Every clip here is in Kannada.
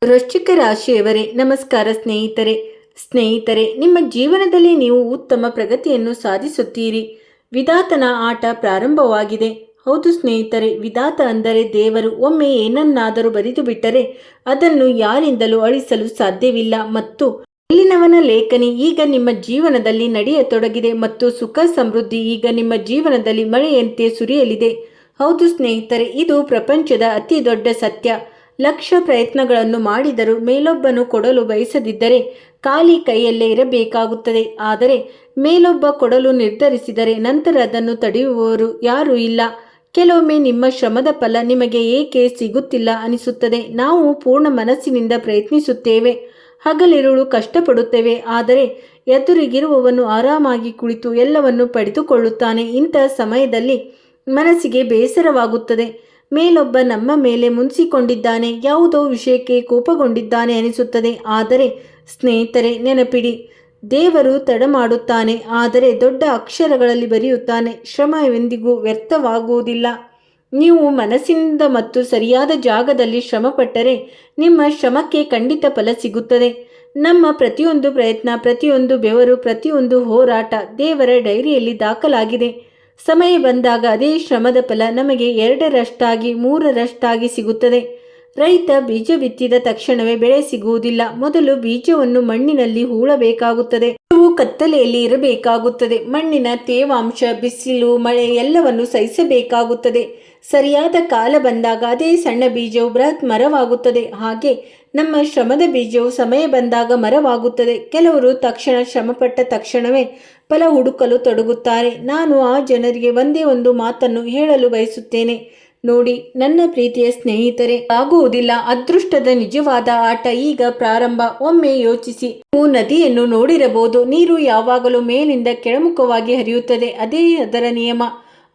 ವೃಶ್ಚಿಕ ರಾಶಿಯವರೇ ನಮಸ್ಕಾರ ಸ್ನೇಹಿತರೆ ನಿಮ್ಮ ಜೀವನದಲ್ಲಿ ನೀವು ಉತ್ತಮ ಪ್ರಗತಿಯನ್ನು ಸಾಧಿಸುತ್ತೀರಿ. ವಿಧಾತನ ಆಟ ಪ್ರಾರಂಭವಾಗಿದೆ. ಹೌದು ಸ್ನೇಹಿತರೆ, ವಿಧಾತ ಅಂದರೆ ದೇವರು. ಒಮ್ಮೆ ಏನನ್ನಾದರೂ ಬರೆದು ಬಿಟ್ಟರೆ ಅದನ್ನು ಯಾರಿಂದಲೂ ಅಳಿಸಲು ಸಾಧ್ಯವಿಲ್ಲ. ಮತ್ತು ಇಲ್ಲಿನವನ ಲೇಖನಿ ಈಗ ನಿಮ್ಮ ಜೀವನದಲ್ಲಿ ನಡೆಯತೊಡಗಿದೆ ಮತ್ತು ಸುಖ ಸಮೃದ್ಧಿ ಈಗ ನಿಮ್ಮ ಜೀವನದಲ್ಲಿ ಮಳೆಯಂತೆ ಸುರಿಯಲಿದೆ. ಹೌದು ಸ್ನೇಹಿತರೆ, ಇದು ಪ್ರಪಂಚದ ಅತಿ ದೊಡ್ಡ ಸತ್ಯ. ಲಕ್ಷ ಪ್ರಯತ್ನಗಳನ್ನು ಮಾಡಿದರೂ ಮೇಲೊಬ್ಬನು ಕೊಡಲು ಬಯಸದಿದ್ದರೆ ಖಾಲಿ ಕೈಯಲ್ಲೇ ಇರಬೇಕಾಗುತ್ತದೆ. ಆದರೆ ಮೇಲೊಬ್ಬ ಕೊಡಲು ನಿರ್ಧರಿಸಿದರೆ ನಂತರ ಅದನ್ನು ತಡೆಯುವವರು ಯಾರೂ ಇಲ್ಲ. ಕೆಲವೊಮ್ಮೆ ನಿಮ್ಮ ಶ್ರಮದ ಫಲ ನಿಮಗೆ ಏಕೆ ಸಿಗುತ್ತಿಲ್ಲ ಅನಿಸುತ್ತದೆ. ನಾವು ಪೂರ್ಣ ಮನಸ್ಸಿನಿಂದ ಪ್ರಯತ್ನಿಸುತ್ತೇವೆ, ಹಗಲಿರುಳು ಕಷ್ಟಪಡುತ್ತೇವೆ, ಆದರೆ ಎದುರಿಗಿರುವವನು ಆರಾಮಾಗಿ ಕುಳಿತು ಎಲ್ಲವನ್ನು ಪಡೆದುಕೊಳ್ಳುತ್ತಾನೆ. ಇಂತಹ ಸಮಯದಲ್ಲಿ ಮನಸ್ಸಿಗೆ ಬೇಸರವಾಗುತ್ತದೆ. ಮೇಲೊಬ್ಬ ನಮ್ಮ ಮೇಲೆ ಮುನ್ಸಿಕೊಂಡಿದ್ದಾನೆ, ಯಾವುದೋ ವಿಷಯಕ್ಕೆ ಕೋಪಗೊಂಡಿದ್ದಾನೆ ಅನಿಸುತ್ತದೆ. ಆದರೆ ಸ್ನೇಹಿತರೆ, ನೆನಪಿಡಿ, ದೇವರು ತಡ ಮಾಡುತ್ತಾನೆ, ಆದರೆ ದೊಡ್ಡ ಅಕ್ಷರಗಳಲ್ಲಿ ಬರೆಯುತ್ತಾನೆ. ಶ್ರಮವೆಂದಿಗೂ ವ್ಯರ್ಥವಾಗುವುದಿಲ್ಲ. ನೀವು ಮನಸ್ಸಿನಿಂದ ಮತ್ತು ಸರಿಯಾದ ಜಾಗದಲ್ಲಿ ಶ್ರಮಪಟ್ಟರೆ ನಿಮ್ಮ ಶ್ರಮಕ್ಕೆ ಖಂಡಿತ ಫಲ ಸಿಗುತ್ತದೆ. ನಮ್ಮ ಪ್ರತಿಯೊಂದು ಪ್ರಯತ್ನ, ಪ್ರತಿಯೊಂದು ಬೆವರು, ಪ್ರತಿಯೊಂದು ಹೋರಾಟ ದೇವರ ಡೈರಿಯಲ್ಲಿ ದಾಖಲಾಗಿದೆ. ಸಮಯ ಬಂದಾಗ ಅದೇ ಶ್ರಮದ ಫಲ ನಮಗೆ 2ರಷ್ಟಾಗಿ 3ರಷ್ಟಾಗಿ ಸಿಗುತ್ತದೆ. ರೈತ ಬೀಜ ಬಿತ್ತಿದ ತಕ್ಷಣವೇ ಬೆಳೆ ಸಿಗುವುದಿಲ್ಲ. ಮೊದಲು ಬೀಜವನ್ನು ಮಣ್ಣಿನಲ್ಲಿ ಹೂಳಬೇಕಾಗುತ್ತದೆ. ನೀವು ಕತ್ತಲೆಯಲ್ಲಿ ಇರಬೇಕಾಗುತ್ತದೆ. ಮಣ್ಣಿನ ತೇವಾಂಶ, ಬಿಸಿಲು, ಮಳೆ ಎಲ್ಲವನ್ನು ಸಹಿಸಬೇಕಾಗುತ್ತದೆ. ಸರಿಯಾದ ಕಾಲ ಬಂದಾಗ ಅದೇ ಸಣ್ಣ ಬೀಜವು ಬೃಹತ್ ಮರವಾಗುತ್ತದೆ. ಹಾಗೆ ನಮ್ಮ ಶ್ರಮದ ಬೀಜವು ಸಮಯ ಬಂದಾಗ ಮರವಾಗುತ್ತದೆ. ಕೆಲವರು ತಕ್ಷಣ ಶ್ರಮಪಟ್ಟ ತಕ್ಷಣವೇ ಫಲ ಹುಡುಕಲು ತೊಡಗುತ್ತಾರೆ. ನಾನು ಆ ಜನರಿಗೆ ಒಂದೇ ಒಂದು ಮಾತನ್ನು ಹೇಳಲು ಬಯಸುತ್ತೇನೆ. ನೋಡಿ ನನ್ನ ಪ್ರೀತಿಯ ಸ್ನೇಹಿತರೆ, ಆಗುವುದಿಲ್ಲ. ಅದೃಷ್ಟದ ನಿಜವಾದ ಆಟ ಈಗ ಪ್ರಾರಂಭ. ಒಮ್ಮೆ ಯೋಚಿಸಿ, ನೀವು ನದಿಯನ್ನು ನೋಡಿರಬಹುದು. ನೀರು ಯಾವಾಗಲೂ ಮೇಲಿಂದ ಕೆಳಮುಖವಾಗಿ ಹರಿಯುತ್ತದೆ, ಅದೇ ಅದರ ನಿಯಮ.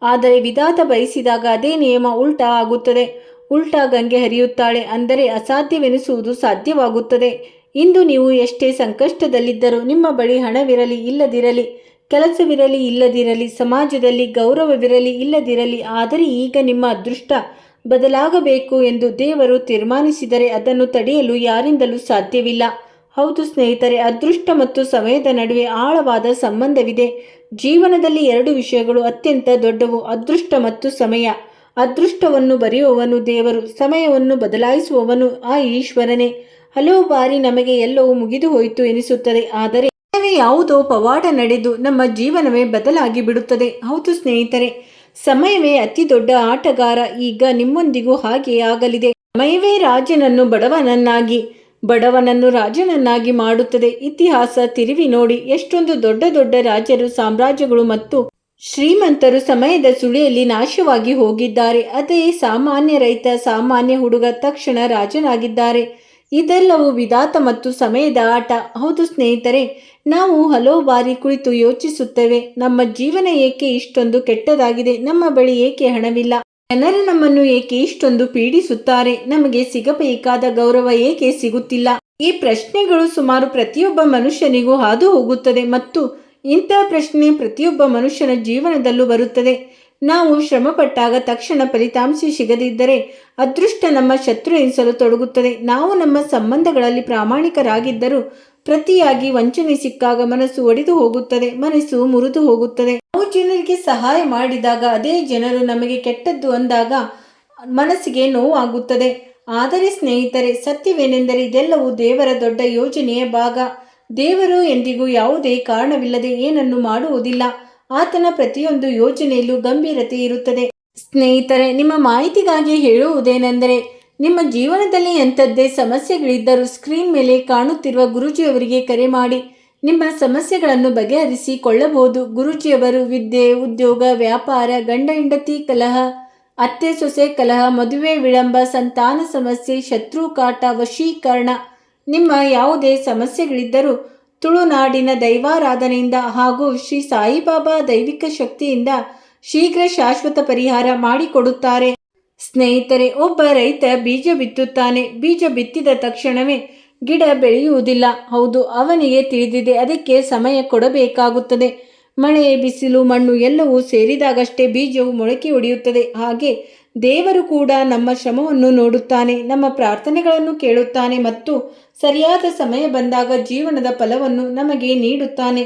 ಆದರೆ ವಿಧಾತ ಬಯಸಿದಾಗ ಅದೇ ನಿಯಮ ಉಲ್ಟಾ ಆಗುತ್ತದೆ. ಉಲ್ಟಾ ಗಂಗೆ ಹರಿಯುತ್ತಾಳೆ, ಅಂದರೆ ಅಸಾಧ್ಯವೆನಿಸುವುದು ಸಾಧ್ಯವಾಗುತ್ತದೆ. ಇಂದು ನೀವು ಎಷ್ಟೇ ಸಂಕಷ್ಟದಲ್ಲಿದ್ದರೂ, ನಿಮ್ಮ ಬಳಿ ಹಣವಿರಲಿ ಇಲ್ಲದಿರಲಿ, ಕೆಲಸವಿರಲಿ ಇಲ್ಲದಿರಲಿ, ಸಮಾಜದಲ್ಲಿ ಗೌರವವಿರಲಿ ಇಲ್ಲದಿರಲಿ, ಆದರೆ ಈಗ ನಿಮ್ಮ ಅದೃಷ್ಟ ಬದಲಾಗಬೇಕು ಎಂದು ದೇವರು ತೀರ್ಮಾನಿಸಿದರೆ ಅದನ್ನು ತಡೆಯಲು ಯಾರಿಂದಲೂ ಸಾಧ್ಯವಿಲ್ಲ. ಹೌದು ಸ್ನೇಹಿತರೆ, ಅದೃಷ್ಟ ಮತ್ತು ಸಮಯದ ನಡುವೆ ಆಳವಾದ ಸಂಬಂಧವಿದೆ. ಜೀವನದಲ್ಲಿ 2 ವಿಷಯಗಳು ಅತ್ಯಂತ ದೊಡ್ಡವು, ಅದೃಷ್ಟ ಮತ್ತು ಸಮಯ. ಅದೃಷ್ಟವನ್ನು ಬರೆಯುವವನು ದೇವರು, ಸಮಯವನ್ನು ಬದಲಾಯಿಸುವವನು ಆ ಈಶ್ವರನೇ. ಹಲವು ಬಾರಿ ನಮಗೆ ಎಲ್ಲವೂ ಮುಗಿದು ಹೋಯಿತು ಎನಿಸುತ್ತದೆ, ಆದರೆ ಯಾವುದೋ ಪವಾಡ ನಡೆದು ನಮ್ಮ ಜೀವನವೇ ಬದಲಾಗಿ ಬಿಡುತ್ತದೆ. ಹೌದು ಸ್ನೇಹಿತರೆ, ಸಮಯವೇ ಅತಿ ದೊಡ್ಡ ಆಟಗಾರ. ಈಗ ನಿಮ್ಮೊಂದಿಗೂ ಹಾಗೆ ಆಗಲಿದೆ. ಸಮಯವೇ ರಾಜನನ್ನು ಬಡವನನ್ನಾಗಿ, ಬಡವನನ್ನು ರಾಜನನ್ನಾಗಿ ಮಾಡುತ್ತದೆ. ಇತಿಹಾಸ ತಿರುವಿ ನೋಡಿ, ಎಷ್ಟೊಂದು ದೊಡ್ಡ ದೊಡ್ಡ ರಾಜರು, ಸಾಮ್ರಾಜ್ಯಗಳು ಮತ್ತು ಶ್ರೀಮಂತರು ಸಮಯದ ಸುಳಿಯಲ್ಲಿ ನಾಶವಾಗಿ ಹೋಗಿದ್ದಾರೆ. ಅದೇ ಸಾಮಾನ್ಯ ರೈತ, ಸಾಮಾನ್ಯ ಹುಡುಗ ತಕ್ಷಣ ರಾಜನಾಗಿದ್ದಾರೆ. ಇದೆಲ್ಲವೂ ವಿಧಾತ ಮತ್ತು ಸಮಯದ ಆಟ. ಹೌದು ಸ್ನೇಹಿತರೆ, ನಾವು ಹಲವು ಬಾರಿ ಕುಳಿತು ಯೋಚಿಸುತ್ತೇವೆ, ನಮ್ಮ ಜೀವನ ಏಕೆ ಇಷ್ಟೊಂದು ಕೆಟ್ಟದಾಗಿದೆ, ನಮ್ಮ ಬಳಿ ಏಕೆ ಹಣವಿಲ್ಲ, ಜನರು ನಮ್ಮನ್ನು ಏಕೆ ಇಷ್ಟೊಂದು ಪೀಡಿಸುತ್ತಾರೆ, ನಮಗೆ ಸಿಗಬೇಕಾದ ಗೌರವ ಏಕೆ ಸಿಗುತ್ತಿಲ್ಲ. ಈ ಪ್ರಶ್ನೆಗಳು ಸುಮಾರು ಪ್ರತಿಯೊಬ್ಬ ಮನುಷ್ಯನಿಗೂ ಹಾದು ಹೋಗುತ್ತದೆ ಮತ್ತು ಇಂತಹ ಪ್ರಶ್ನೆ ಪ್ರತಿಯೊಬ್ಬ ಮನುಷ್ಯನ ಜೀವನದಲ್ಲೂ ಬರುತ್ತದೆ. ನಾವು ಶ್ರಮಪಟ್ಟಾಗ ತಕ್ಷಣ ಫಲಿತಾಂಶ ಸಿಗದಿದ್ದರೆ ಅದೃಷ್ಟ ನಮ್ಮ ಶತ್ರು ಎನಿಸಲು ತೊಡಗುತ್ತದೆ. ನಾವು ನಮ್ಮ ಸಂಬಂಧಗಳಲ್ಲಿ ಪ್ರಾಮಾಣಿಕರಾಗಿದ್ದರೂ ಪ್ರತಿಯಾಗಿ ವಂಚನೆ ಸಿಕ್ಕಾಗ ಮನಸ್ಸು ಒಡೆದು ಹೋಗುತ್ತದೆ, ಮನಸ್ಸು ಮುರಿದು ಹೋಗುತ್ತದೆ. ನಾವು ಜನರಿಗೆ ಸಹಾಯ ಮಾಡಿದಾಗ ಅದೇ ಜನರು ನಮಗೆ ಕೆಟ್ಟದ್ದು ಅಂದಾಗ ಮನಸ್ಸಿಗೆ ನೋವಾಗುತ್ತದೆ. ಆದರೆ ಸ್ನೇಹಿತರೆ, ಸತ್ಯವೇನೆಂದರೆ ಇದೆಲ್ಲವೂ ದೇವರ ದೊಡ್ಡ ಯೋಜನೆಯ ಭಾಗ. ದೇವರು ಎಂದಿಗೂ ಯಾವುದೇ ಕಾರಣವಿಲ್ಲದೆ ಏನನ್ನು ಮಾಡುವುದಿಲ್ಲ. ಆತನ ಪ್ರತಿಯೊಂದು ಯೋಜನೆಯಲ್ಲೂ ಗಂಭೀರತೆ ಇರುತ್ತದೆ. ಸ್ನೇಹಿತರೆ, ನಿಮ್ಮ ಮಾಹಿತಿಗಾಗಿ ಹೇಳುವುದೇನೆಂದರೆ, ನಿಮ್ಮ ಜೀವನದಲ್ಲಿ ಎಂಥದ್ದೇ ಸಮಸ್ಯೆಗಳಿದ್ದರೂ ಸ್ಕ್ರೀನ್ ಮೇಲೆ ಕಾಣುತ್ತಿರುವ ಗುರೂಜಿಯವರಿಗೆ ಕರೆ ಮಾಡಿ ನಿಮ್ಮ ಸಮಸ್ಯೆಗಳನ್ನು ಬಗೆಹರಿಸಿಕೊಳ್ಳಬಹುದು. ಗುರೂಜಿಯವರು ವಿದ್ಯೆ, ಉದ್ಯೋಗ, ವ್ಯಾಪಾರ, ಗಂಡ ಹೆಂಡತಿ ಕಲಹ, ಅತ್ತೆ ಸೊಸೆ ಕಲಹ, ಮದುವೆ ವಿಳಂಬ, ಸಂತಾನ ಸಮಸ್ಯೆ, ಶತ್ರು ಕಾಟ, ವಶೀಕರಣ, ನಿಮ್ಮ ಯಾವುದೇ ಸಮಸ್ಯೆಗಳಿದ್ದರೂ ತುಳುನಾಡಿನ ದೈವಾರಾಧನೆಯಿಂದ ಹಾಗೂ ಶ್ರೀ ಸಾಯಿಬಾಬಾ ದೈವಿಕ ಶಕ್ತಿಯಿಂದ ಶೀಘ್ರ ಶಾಶ್ವತ ಪರಿಹಾರ ಮಾಡಿಕೊಡುತ್ತಾರೆ. ಸ್ನೇಹಿತರೆ, ಒಬ್ಬ ರೈತ ಬೀಜ ಬಿತ್ತುತ್ತಾನೆ. ಬೀಜ ಬಿತ್ತಿದ ತಕ್ಷಣವೇ ಗಿಡ ಬೆಳೆಯುವುದಿಲ್ಲ. ಹೌದು, ಅವನಿಗೆ ತಿಳಿದಿದೆ, ಅದಕ್ಕೆ ಸಮಯ ಕೊಡಬೇಕಾಗುತ್ತದೆ. ಮಳೆ, ಬಿಸಿಲು, ಮಣ್ಣು ಎಲ್ಲವೂ ಸೇರಿದಾಗಷ್ಟೇ ಬೀಜವು ಮೊಳಕೆ ಹೊಡೆಯುತ್ತದೆ. ಹಾಗೆ ದೇವರು ಕೂಡ ನಮ್ಮ ಶ್ರಮವನ್ನು ನೋಡುತ್ತಾನೆ, ನಮ್ಮ ಪ್ರಾರ್ಥನೆಗಳನ್ನು ಕೇಳುತ್ತಾನೆ ಮತ್ತು ಸರಿಯಾದ ಸಮಯ ಬಂದಾಗ ಜೀವನದ ಫಲವನ್ನು ನಮಗೆ ನೀಡುತ್ತಾನೆ.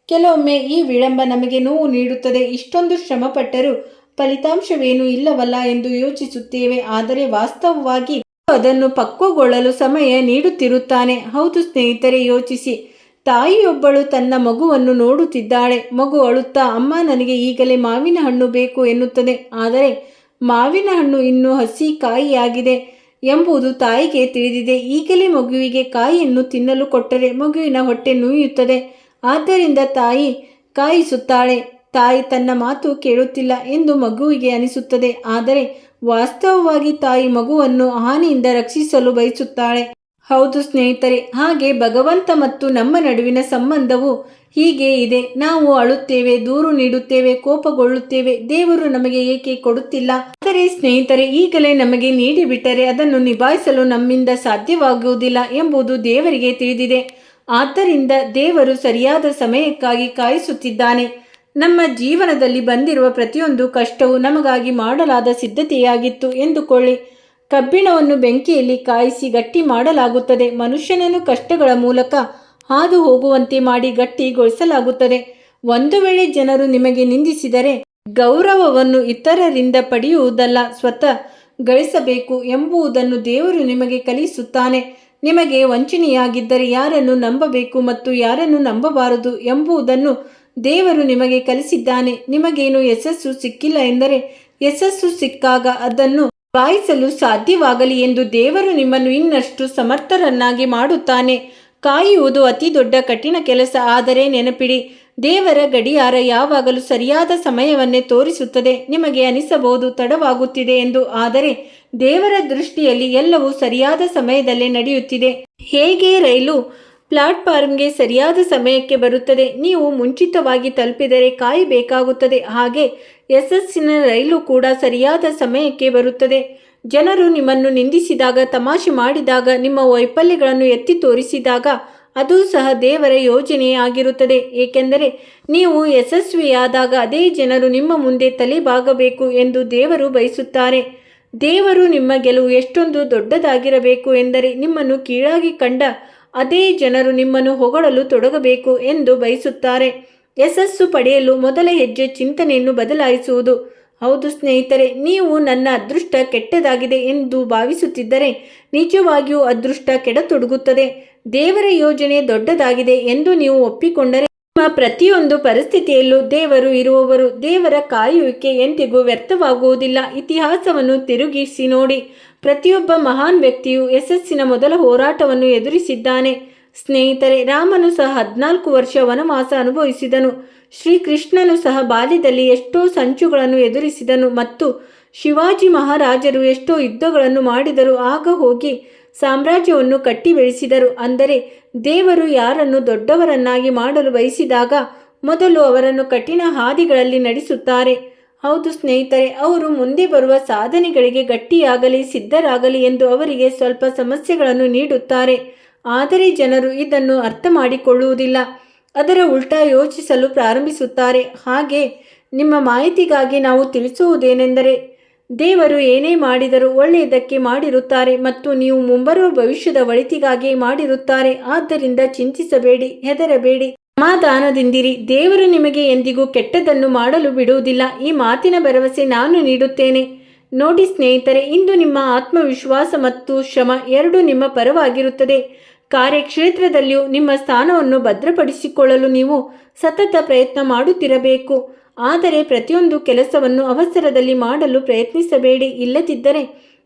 ಕೆಲವೊಮ್ಮೆ ಈ ವಿಳಂಬ ನಮಗೆ ನೋವು ನೀಡುತ್ತದೆ. ಇಷ್ಟೊಂದು ಶ್ರಮಪಟ್ಟರೂ ಫಲಿತಾಂಶವೇನೂ ಇಲ್ಲವಲ್ಲ ಎಂದು ಯೋಚಿಸುತ್ತೇವೆ. ಆದರೆ ವಾಸ್ತವವಾಗಿ ಅದನ್ನು ಪಕ್ವಗೊಳ್ಳಲು ಸಮಯ ನೀಡುತ್ತಿರುತ್ತಾನೆ. ಹೌದು ಸ್ನೇಹಿತರೆ, ಯೋಚಿಸಿ. ತಾಯಿಯೊಬ್ಬಳು ತನ್ನ ಮಗುವನ್ನು ನೋಡುತ್ತಿದ್ದಾಳೆ. ಮಗು ಅಳುತ್ತಾ, ಅಮ್ಮ ನನಗೆ ಈಗಲೇ ಮಾವಿನ ಹಣ್ಣು ಬೇಕು ಎನ್ನುತ್ತದೆ. ಆದರೆ ಮಾವಿನ ಹಣ್ಣು ಇನ್ನೂ ಹಸಿ ಕಾಯಿಯಾಗಿದೆ ಎಂಬುದು ತಾಯಿಗೆ ತಿಳಿದಿದೆ. ಈಗಲೇ ಮಗುವಿಗೆ ಕಾಯಿಯನ್ನು ತಿನ್ನಲು ಕೊಟ್ಟರೆ ಮಗುವಿನ ಹೊಟ್ಟೆ ನೋಯುತ್ತದೆ. ಆದ್ದರಿಂದ ತಾಯಿ ಕಾಯಿಸುತ್ತಾಳೆ. ತಾಯಿ ತನ್ನ ಮಾತು ಕೇಳುತ್ತಿಲ್ಲ ಎಂದು ಮಗುವಿಗೆ ಅನಿಸುತ್ತದೆ. ಆದರೆ ವಾಸ್ತವವಾಗಿ ತಾಯಿ ಮಗುವನ್ನು ಹಾನಿಯಿಂದ ರಕ್ಷಿಸಲು ಬಯಸುತ್ತಾಳೆ. ಹೌದು ಸ್ನೇಹಿತರೆ, ಹಾಗೆ ಭಗವಂತ ಮತ್ತು ನಮ್ಮ ನಡುವಿನ ಸಂಬಂಧವು ಹೀಗೆ ಇದೆ. ನಾವು ಅಳುತ್ತೇವೆ, ದೂರು ನೀಡುತ್ತೇವೆ, ಕೋಪಗೊಳ್ಳುತ್ತೇವೆ. ದೇವರು ನಮಗೆ ಏಕೆ ಕೊಡುತ್ತಿಲ್ಲ? ಆದರೆ ಸ್ನೇಹಿತರೆ, ಈಗಲೇ ನಮಗೆ ನೀಡಿಬಿಟ್ಟರೆ ಅದನ್ನು ನಿಭಾಯಿಸಲು ನಮ್ಮಿಂದ ಸಾಧ್ಯವಾಗುವುದಿಲ್ಲ ಎಂಬುದು ದೇವರಿಗೆ ತಿಳಿದಿದೆ. ಆದ್ದರಿಂದ ದೇವರು ಸರಿಯಾದ ಸಮಯಕ್ಕಾಗಿ ಕಾಯಿಸುತ್ತಿದ್ದಾನೆ. ನಮ್ಮ ಜೀವನದಲ್ಲಿ ಬಂದಿರುವ ಪ್ರತಿಯೊಂದು ಕಷ್ಟವು ನಮಗಾಗಿ ಮಾಡಲಾದ ಸಿದ್ಧತೆಯಾಗಿತ್ತು ಎಂದುಕೊಳ್ಳಿ. ಕಬ್ಬಿಣವನ್ನು ಬೆಂಕಿಯಲ್ಲಿ ಕಾಯಿಸಿ ಗಟ್ಟಿ ಮಾಡಲಾಗುತ್ತದೆ. ಮನುಷ್ಯನನ್ನು ಕಷ್ಟಗಳ ಮೂಲಕ ಹಾದು ಹೋಗುವಂತೆ ಮಾಡಿ ಗಟ್ಟಿಗೊಳಿಸಲಾಗುತ್ತದೆ. ಒಂದು ವೇಳೆ ಜನರು ನಿಮಗೆ ನಿಂದಿಸಿದರೆ ಗೌರವವನ್ನು ಇತರರಿಂದ ಪಡೆಯುವುದಲ್ಲ, ಸ್ವತಃ ಗಳಿಸಬೇಕು ಎಂಬುದನ್ನು ದೇವರು ನಿಮಗೆ ಕಲಿಸುತ್ತಾನೆ. ನಿಮಗೆ ವಂಚನೆಯಾಗಿದ್ದರೆ ಯಾರನ್ನು ನಂಬಬೇಕು ಮತ್ತು ಯಾರನ್ನು ನಂಬಬಾರದು ಎಂಬುದನ್ನು ದೇವರು ನಿಮಗೆ ಕಲಿಸಿದ್ದಾನೆ. ನಿಮಗೇನು ಯಶಸ್ಸು ಸಿಕ್ಕಿಲ್ಲ ಎಂದರೆ ಯಶಸ್ಸು ಸಿಕ್ಕಾಗ ಅದನ್ನು ನಿಭಾಯಿಸಲು ಸಾಧ್ಯವಾಗಲಿ ಎಂದು ದೇವರು ನಿಮ್ಮನ್ನು ಇನ್ನಷ್ಟು ಸಮರ್ಥರನ್ನಾಗಿ ಮಾಡುತ್ತಾನೆ. ಕಾಯುವುದು ಅತಿ ದೊಡ್ಡ ಕಠಿಣ ಕೆಲಸ. ಆದರೆ ನೆನಪಿಡಿ, ದೇವರ ಗಡಿಯಾರ ಯಾವಾಗಲೂ ಸರಿಯಾದ ಸಮಯವನ್ನೇ ತೋರಿಸುತ್ತದೆ. ನಿಮಗೆ ಅನಿಸಬಹುದು ತಡವಾಗುತ್ತಿದೆ ಎಂದು, ಆದರೆ ದೇವರ ದೃಷ್ಟಿಯಲ್ಲಿ ಎಲ್ಲವೂ ಸರಿಯಾದ ಸಮಯದಲ್ಲೇ ನಡೆಯುತ್ತಿದೆ. ಹೇಗೆ ರೈಲು ಪ್ಲಾಟ್ಫಾರ್ಮ್ಗೆ ಸರಿಯಾದ ಸಮಯಕ್ಕೆ ಬರುತ್ತದೆ, ನೀವು ಮುಂಚಿತವಾಗಿ ತಲುಪಿದರೆ ಕಾಯಬೇಕಾಗುತ್ತದೆ. ಹಾಗೆ ಯಶಸ್ಸಿನ ರೈಲು ಕೂಡ ಸರಿಯಾದ ಸಮಯಕ್ಕೆ ಬರುತ್ತದೆ. ಜನರು ನಿಮ್ಮನ್ನು ನಿಂದಿಸಿದಾಗ, ತಮಾಷೆ ಮಾಡಿದಾಗ, ನಿಮ್ಮ ವೈಫಲ್ಯಗಳನ್ನು ಎತ್ತಿ ತೋರಿಸಿದಾಗ ಅದು ಸಹ ದೇವರ ಯೋಜನೆಯಾಗಿರುತ್ತದೆ. ಏಕೆಂದರೆ ನೀವು ಯಶಸ್ವಿಯಾದಾಗ ಅದೇ ಜನರು ನಿಮ್ಮ ಮುಂದೆ ತಲೆಬಾಗಬೇಕು ಎಂದು ದೇವರು ಬಯಸುತ್ತಾರೆ. ದೇವರು ನಿಮ್ಮ ಗೆಲುವು ಎಷ್ಟೊಂದು ದೊಡ್ಡದಾಗಿರಬೇಕು ಎಂದರೆ ನಿಮ್ಮನ್ನು ಕೀಳಾಗಿ ಕಂಡ ಅದೇ ಜನರು ನಿಮ್ಮನ್ನು ಹೊಗಳಲು ತೊಡಗಬೇಕು ಎಂದು ಬಯಸುತ್ತಾರೆ. ಯಶಸ್ಸು ಪಡೆಯಲು ಮೊದಲ ಹೆಜ್ಜೆ ಚಿಂತನೆಯನ್ನು ಬದಲಾಯಿಸುವುದು. ಹೌದು ಸ್ನೇಹಿತರೆ, ನೀವು ನನ್ನ ಅದೃಷ್ಟ ಕೆಟ್ಟದಾಗಿದೆ ಎಂದು ಭಾವಿಸುತ್ತಿದ್ದರೆ ನಿಜವಾಗಿಯೂ ಅದೃಷ್ಟ ಕೆಡತೊಡಗುತ್ತದೆ. ದೇವರ ಯೋಜನೆ ದೊಡ್ಡದಾಗಿದೆ ಎಂದು ನೀವು ಒಪ್ಪಿಕೊಂಡರೆ ನಿಮ್ಮ ಪ್ರತಿಯೊಂದು ಪರಿಸ್ಥಿತಿಯಲ್ಲೂ ದೇವರು ಇರುವವರು. ದೇವರ ಕಾಯುವಿಕೆ ಎಂದಿಗೂ ವ್ಯರ್ಥವಾಗುವುದಿಲ್ಲ. ಇತಿಹಾಸವನ್ನು ತಿರುಗಿಸಿ ನೋಡಿ. ಪ್ರತಿಯೊಬ್ಬ ಮಹಾನ್ ವ್ಯಕ್ತಿಯು ಯಶಸ್ಸಿನ ಮೊದಲ ಹೋರಾಟವನ್ನು ಎದುರಿಸಿದ್ದಾನೆ. ಸ್ನೇಹಿತರೆ, ರಾಮನು ಸಹ 14 ವರ್ಷ ವನವಾಸ ಅನುಭವಿಸಿದನು. ಶ್ರೀಕೃಷ್ಣನು ಸಹ ಬಾಲ್ಯದಲ್ಲಿ ಎಷ್ಟೋ ಸಂಚುಗಳನ್ನು ಎದುರಿಸಿದನು ಮತ್ತು ಶಿವಾಜಿ ಮಹಾರಾಜರು ಎಷ್ಟೋ ಯುದ್ಧಗಳನ್ನು ಮಾಡಿದರು. ಆಗ ಹೋಗಿ ಸಾಮ್ರಾಜ್ಯವನ್ನು ಕಟ್ಟಿ ಬೆಳೆಸಿದರು. ಅಂದರೆ ದೇವರು ಯಾರನ್ನು ದೊಡ್ಡವರನ್ನಾಗಿ ಮಾಡಲು ಬಯಸಿದಾಗ ಮೊದಲು ಅವರನ್ನು ಕಠಿಣ ಹಾದಿಗಳಲ್ಲಿ ನಡೆಸುತ್ತಾರೆ. ಹೌದು ಸ್ನೇಹಿತರೆ, ಅವರು ಮುಂದೆ ಬರುವ ಸಾಧನೆಗಳಿಗೆ ಗಟ್ಟಿಯಾಗಲಿ, ಸಿದ್ಧರಾಗಲಿ ಎಂದು ಅವರಿಗೆ ಸ್ವಲ್ಪ ಸಮಸ್ಯೆಗಳನ್ನು ನೀಡುತ್ತಾರೆ. ಆದರೆ ಜನರು ಇದನ್ನು ಅರ್ಥ ಮಾಡಿಕೊಳ್ಳುವುದಿಲ್ಲ. ಅದರ ಉಲ್ಟಾ ಯೋಚಿಸಲು ಪ್ರಾರಂಭಿಸುತ್ತಾರೆ. ಹಾಗೆ ನಿಮ್ಮ ಮಾಹಿತಿಗಾಗಿ ನಾವು ತಿಳಿಸುವುದೇನೆಂದರೆ, ದೇವರು ಏನೇ ಮಾಡಿದರೂ ಒಳ್ಳೆಯದಕ್ಕೆ ಮಾಡಿರುತ್ತಾರೆ ಮತ್ತು ನೀವು ಮುಂಬರುವ ಭವಿಷ್ಯದ ಒಳಿತಿಗಾಗಿ ಮಾಡಿರುತ್ತಾರೆ. ಆದ್ದರಿಂದ ಚಿಂತಿಸಬೇಡಿ, ಹೆದರಬೇಡಿ, ಸಮಾಧಾನದಿಂದಿರಿ. ದೇವರು ನಿಮಗೆ ಎಂದಿಗೂ ಕೆಟ್ಟದನ್ನು ಮಾಡಲು ಬಿಡುವುದಿಲ್ಲ. ಈ ಮಾತಿನ ಭರವಸೆ ನಾನು ನೀಡುತ್ತೇನೆ. ನೋಡಿ ಸ್ನೇಹಿತರೆ, ಇಂದು ನಿಮ್ಮ ಆತ್ಮವಿಶ್ವಾಸ ಮತ್ತು ಶ್ರಮ ಎರಡೂ ನಿಮ್ಮ ಪರವಾಗಿರುತ್ತದೆ. ಕಾರ್ಯಕ್ಷೇತ್ರದಲ್ಲಿಯೂ ನಿಮ್ಮ ಸ್ಥಾನವನ್ನು ಭದ್ರಪಡಿಸಿಕೊಳ್ಳಲು ನೀವು ಸತತ ಪ್ರಯತ್ನ ಮಾಡುತ್ತಿರಬೇಕು. ಆದರೆ ಪ್ರತಿಯೊಂದು ಕೆಲಸವನ್ನು ಅವಸರದಲ್ಲಿ ಮಾಡಲು ಪ್ರಯತ್ನಿಸಬೇಡಿ. ಇಲ್ಲದಿದ್ದರೆ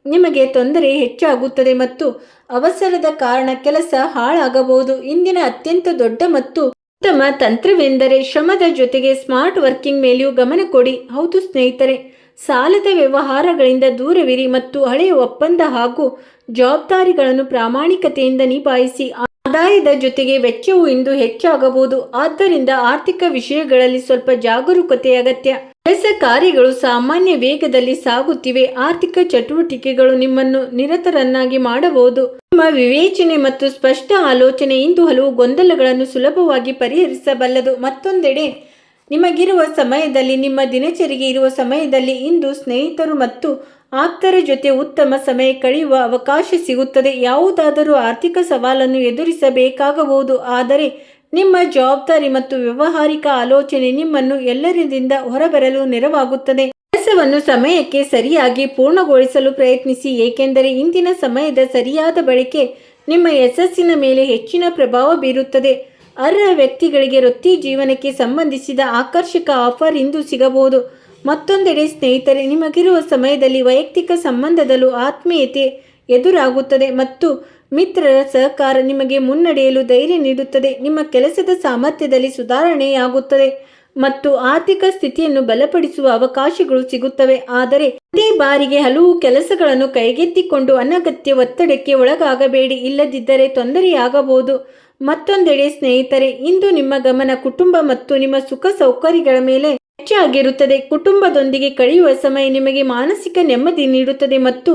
ನಿಮಗೆ ತೊಂದರೆ ಹೆಚ್ಚಾಗುತ್ತದೆ ಮತ್ತು ಅವಸರದ ಕಾರಣ ಕೆಲಸ ಹಾಳಾಗಬಹುದು. ಇಂದಿನ ಅತ್ಯಂತ ದೊಡ್ಡ ಮತ್ತು ಉತ್ತಮ ತಂತ್ರವೆಂದರೆ ಶ್ರಮದ ಜೊತೆಗೆ ಸ್ಮಾರ್ಟ್ ವರ್ಕಿಂಗ್ ಮೇಲೆಯೂ ಗಮನ ಕೊಡಿ. ಹೌದು ಸ್ನೇಹಿತರೆ, ಸಾಲದ ವ್ಯವಹಾರಗಳಿಂದ ದೂರವಿರಿ ಮತ್ತು ಹಳೆಯ ಒಪ್ಪಂದ ಹಾಗೂ ಜವಾಬ್ದಾರಿಗಳನ್ನು ಪ್ರಾಮಾಣಿಕತೆಯಿಂದ ನಿಭಾಯಿಸಿ. ಆದಾಯದ ಜೊತೆಗೆ ವೆಚ್ಚವು ಇಂದು ಹೆಚ್ಚಾಗಬಹುದು. ಆದ್ದರಿಂದ ಆರ್ಥಿಕ ವಿಷಯಗಳಲ್ಲಿ ಸ್ವಲ್ಪ ಜಾಗರೂಕತೆ ಅಗತ್ಯ. ಕೆಲಸ ಕಾರ್ಯಗಳು ಸಾಮಾನ್ಯ ವೇಗದಲ್ಲಿ ಸಾಗುತ್ತಿವೆ. ಆರ್ಥಿಕ ಚಟುವಟಿಕೆಗಳು ನಿಮ್ಮನ್ನು ನಿರತರನ್ನಾಗಿ ಮಾಡಬಹುದು. ನಿಮ್ಮ ವಿವೇಚನೆ ಮತ್ತು ಸ್ಪಷ್ಟ ಆಲೋಚನೆ ಇಂದು ಹಲವು ಗೊಂದಲಗಳನ್ನು ಸುಲಭವಾಗಿ ಪರಿಹರಿಸಬಲ್ಲದು. ಮತ್ತೊಂದೆಡೆ ನಿಮಗಿರುವ ಸಮಯದಲ್ಲಿ, ನಿಮ್ಮ ದಿನಚರಿಗೆ ಇರುವ ಸಮಯದಲ್ಲಿ ಇಂದು ಸ್ನೇಹಿತರು ಮತ್ತು ಆಪ್ತರ ಜೊತೆ ಉತ್ತಮ ಸಮಯ ಕಳೆಯುವ ಅವಕಾಶ ಸಿಗುತ್ತದೆ. ಯಾವುದಾದರೂ ಆರ್ಥಿಕ ಸವಾಲನ್ನು ಎದುರಿಸಬೇಕಾಗಬಹುದು, ಆದರೆ ನಿಮ್ಮ ಜವಾಬ್ದಾರಿ ಮತ್ತು ವ್ಯಾವಹಾರಿಕ ಆಲೋಚನೆ ನಿಮ್ಮನ್ನು ಎಲ್ಲರಿಂದ ಹೊರಬರಲು ನೆರವಾಗುತ್ತದೆ. ಕೆಲಸವನ್ನು ಸಮಯಕ್ಕೆ ಸರಿಯಾಗಿ ಪೂರ್ಣಗೊಳಿಸಲು ಪ್ರಯತ್ನಿಸಿ, ಏಕೆಂದರೆ ಇಂದಿನ ಸಮಯದ ಸರಿಯಾದ ಬಳಕೆ ನಿಮ್ಮ ಯಶಸ್ಸಿನ ಮೇಲೆ ಹೆಚ್ಚಿನ ಪ್ರಭಾವ ಬೀರುತ್ತದೆ. ಅರ್ಹ ವ್ಯಕ್ತಿಗಳಿಗೆ ವೃತ್ತಿ ಜೀವನಕ್ಕೆ ಸಂಬಂಧಿಸಿದ ಆಕರ್ಷಕ ಆಫರ್ ಇಂದು ಸಿಗಬಹುದು. ಮತ್ತೊಂದೆಡೆ ಸ್ನೇಹಿತರೆ, ನಿಮಗಿರುವ ಸಮಯದಲ್ಲಿ ವೈಯಕ್ತಿಕ ಸಂಬಂಧದಲ್ಲೂ ಆತ್ಮೀಯತೆ ಎದುರಾಗುತ್ತದೆ ಮತ್ತು ಮಿತ್ರರ ಸಹಕಾರ ನಿಮಗೆ ಮುನ್ನಡೆಯಲು ಧೈರ್ಯ ನೀಡುತ್ತದೆ. ನಿಮ್ಮ ಕೆಲಸದ ಸಾಮರ್ಥ್ಯದಲ್ಲಿ ಸುಧಾರಣೆಯಾಗುತ್ತದೆ ಮತ್ತು ಆರ್ಥಿಕ ಸ್ಥಿತಿಯನ್ನು ಬಲಪಡಿಸುವ ಅವಕಾಶಗಳು ಸಿಗುತ್ತವೆ. ಆದರೆ ಇದೇ ಬಾರಿಗೆ ಹಲವು ಕೆಲಸಗಳನ್ನು ಕೈಗೆತ್ತಿಕೊಂಡು ಅನಗತ್ಯ ಒತ್ತಡಕ್ಕೆ ಒಳಗಾಗಬೇಡಿ, ಇಲ್ಲದಿದ್ದರೆ ತೊಂದರೆಯಾಗಬಹುದು. ಮತ್ತೊಂದೆಡೆ ಸ್ನೇಹಿತರೆ, ಇಂದು ನಿಮ್ಮ ಗಮನ ಕುಟುಂಬ ಮತ್ತು ನಿಮ್ಮ ಸುಖ ಸೌಕರ್ಯಗಳ ಮೇಲೆ ಹೆಚ್ಚಾಗಿರುತ್ತದೆ. ಕುಟುಂಬದೊಂದಿಗೆ ಕಳೆಯುವ ಸಮಯ ನಿಮಗೆ ಮಾನಸಿಕ ನೆಮ್ಮದಿ ನೀಡುತ್ತದೆ ಮತ್ತು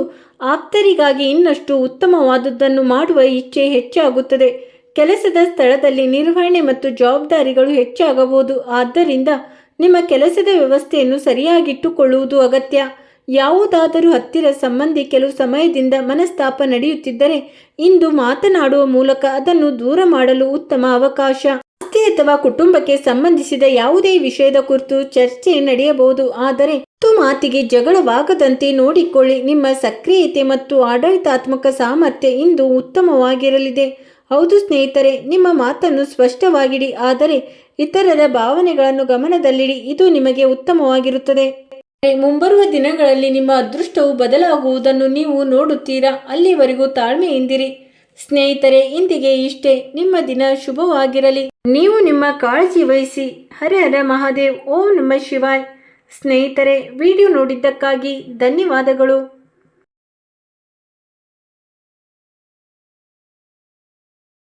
ಆಪ್ತರಿಗಾಗಿ ಇನ್ನಷ್ಟು ಉತ್ತಮವಾದುದನ್ನು ಮಾಡುವ ಇಚ್ಛೆ ಹೆಚ್ಚಾಗುತ್ತದೆ. ಕೆಲಸದ ಸ್ಥಳದಲ್ಲಿ ನಿರ್ವಹಣೆ ಮತ್ತು ಜವಾಬ್ದಾರಿಗಳು ಹೆಚ್ಚಾಗಬಹುದು, ಆದ್ದರಿಂದ ನಿಮ್ಮ ಕೆಲಸದ ವ್ಯವಸ್ಥೆಯನ್ನು ಸರಿಯಾಗಿಟ್ಟುಕೊಳ್ಳುವುದು ಅಗತ್ಯ. ಯಾವುದಾದರೂ ಹತ್ತಿರ ಸಂಬಂಧಿ ಕೆಲವು ಸಮಯದಿಂದ ಮನಸ್ತಾಪ ನಡೆಯುತ್ತಿದ್ದರೆ ಇಂದು ಮಾತನಾಡುವ ಮೂಲಕ ಅದನ್ನು ದೂರ ಮಾಡಲು ಉತ್ತಮ ಅವಕಾಶ. ಆಸ್ತಿ ಅಥವಾ ಕುಟುಂಬಕ್ಕೆ ಸಂಬಂಧಿಸಿದ ಯಾವುದೇ ವಿಷಯದ ಕುರಿತು ಚರ್ಚೆ ನಡೆಯಬಹುದು, ಆದರೆ ಮಾತಿಗೆ ಜಗಳವಾಗದಂತೆ ನೋಡಿಕೊಳ್ಳಿ. ನಿಮ್ಮ ಸಕ್ರಿಯತೆ ಮತ್ತು ಆಡಳಿತಾತ್ಮಕ ಸಾಮರ್ಥ್ಯ ಇಂದು ಉತ್ತಮವಾಗಿರಲಿದೆ. ಹೌದು ಸ್ನೇಹಿತರೆ, ನಿಮ್ಮ ಮಾತನ್ನು ಸ್ಪಷ್ಟವಾಗಿಡಿ, ಆದರೆ ಇತರರ ಭಾವನೆಗಳನ್ನು ಗಮನದಲ್ಲಿಡಿ. ಇದು ನಿಮಗೆ ಉತ್ತಮವಾಗಿರುತ್ತದೆ. ಮುಂಬರುವ ದಿನಗಳಲ್ಲಿ ನಿಮ್ಮ ಅದೃಷ್ಟವು ಬದಲಾಗುವುದನ್ನು ನೀವು ನೋಡುತ್ತೀರಾ. ಅಲ್ಲಿವರೆಗೂ ತಾಳ್ಮೆಯಿಂದಿರಿ. ಸ್ನೇಹಿತರೆ, ಇಂದಿಗೆ ಇಷ್ಟೇ. ನಿಮ್ಮ ದಿನ ಶುಭವಾಗಿರಲಿ. ನೀವು ನಿಮ್ಮ ಕಾಳಜಿ ವಹಿಸಿ. ಹರ ಹರ ಮಹಾದೇವ್. ಓಂ ನಮಃ ಶಿವಾಯ್. ಸ್ನೇಹಿತರೆ, ವಿಡಿಯೋ ನೋಡಿದ್ದಕ್ಕಾಗಿ ಧನ್ಯವಾದಗಳು.